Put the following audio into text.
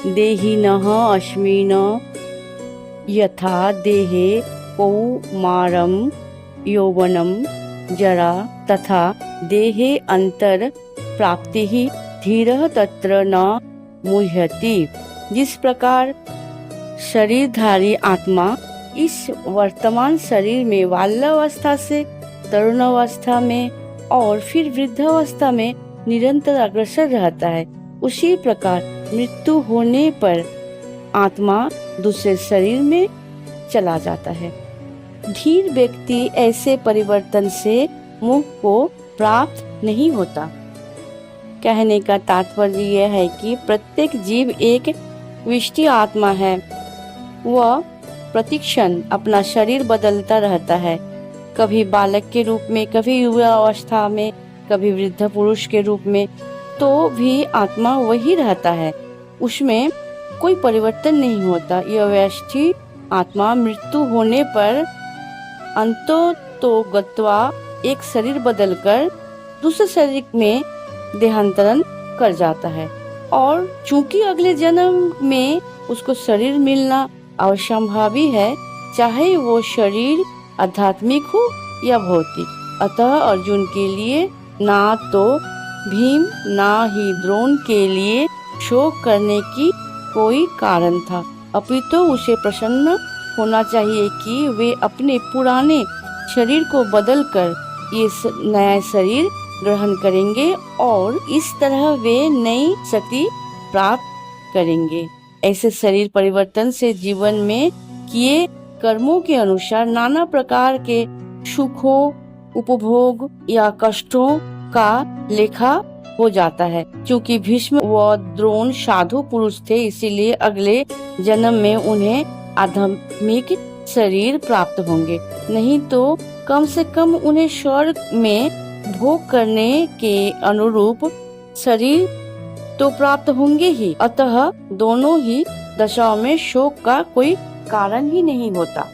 देहिनः अस्मिन् यथा देहे कौमारं यौवनं जरा तथा देहे अंतर प्राप्ति धीरः तत्र न मुह्यति। जिस प्रकार शरीरधारी आत्मा इस वर्तमान शरीर में बाल्यावस्था से तरुणावस्था में और फिर वृद्धावस्था में निरंतर अग्रसर रहता है, उसी प्रकार मृत्यु होने पर आत्मा दूसरे शरीर में चला जाता है। धीर व्यक्ति ऐसे परिवर्तन से मोह को प्राप्त नहीं होता। कहने का तात्पर्य यह है कि प्रत्येक जीव एक विष्टि आत्मा है। वह प्रतिक्षण अपना शरीर बदलता रहता है, कभी बालक के रूप में, कभी युवा अवस्था में, कभी वृद्ध पुरुष के रूप में, तो भी आत्मा वही रहता है, उसमें कोई परिवर्तन नहीं होता। यह व्यष्टि आत्मा मृत्यु होने पर अंततोगत्वा एक शरीर बदलकर दूसरे शरीर में देहांतरण कर जाता है, और चूंकि अगले जन्म में उसको शरीर मिलना अवश्यंभावी है, चाहे वो शरीर आध्यात्मिक हो या भौतिक। अतः अर्जुन के लिए ना तो भीम ना ही द्रोण के लिए शोक करने की कोई कारण था, अपितु उसे प्रसन्न होना चाहिए कि वे अपने पुराने शरीर को बदलकर ये नया शरीर ग्रहण करेंगे और इस तरह वे नई शक्ति प्राप्त करेंगे। ऐसे शरीर परिवर्तन से जीवन में किए कर्मों के अनुसार नाना प्रकार के सुखों, उपभोग या कष्टों का लेखा हो जाता है। क्योंकि भीष्म व द्रोण साधु पुरुष थे, इसीलिए अगले जन्म में उन्हें आध्यात्मिक शरीर प्राप्त होंगे, नहीं तो कम से कम उन्हें स्वर्ग में भोग करने के अनुरूप शरीर तो प्राप्त होंगे ही। अतः दोनों ही दशाओं में शोक का कोई कारण ही नहीं होता।